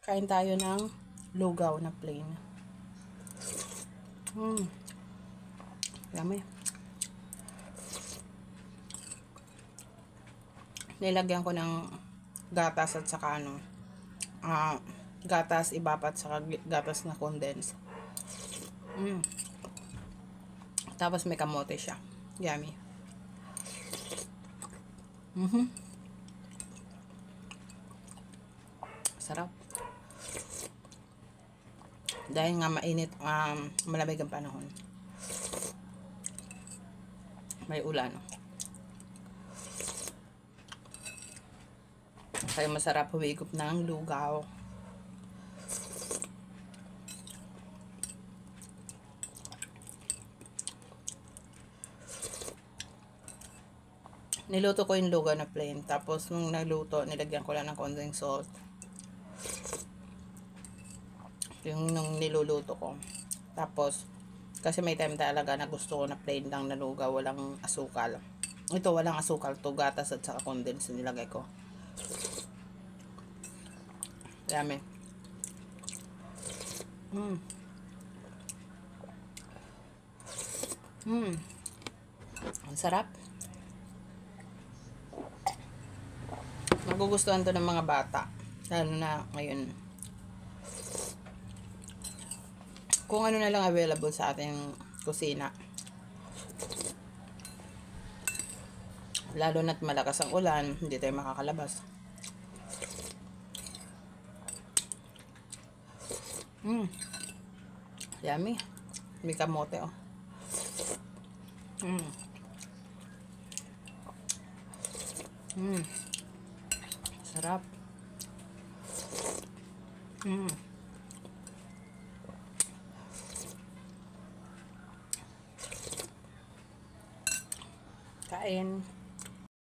Kain tayo ng lugaw na plain. Yummy. Nilagyan ko ng gatas at saka gatas ibapat saka gatas na condense. Tapos may kamote siya. Yummy. Sarap. Dahil nga mainit, malamig ang panahon. May ulan. Kaya masarap humigop ng lugaw. Niluto ko yung lugaw na plain. Tapos nung nagluto, nilagyan ko lang ng konting salt. Yung nung niluluto ko. Tapos, kasi may time talaga na gusto ko na plain lang na lugaw, walang asukal. Ito, walang asukal. To gatas at saka condense nilagay ko. Yummy. Ang sarap. Magugustuhan to ng mga bata. Lalo na ngayon. Kung ano na lang available sa ating kusina. Lalo na't malakas ang ulan, hindi tayo makakalabas. Yummy. May kamote, oh. Sarap. Kain.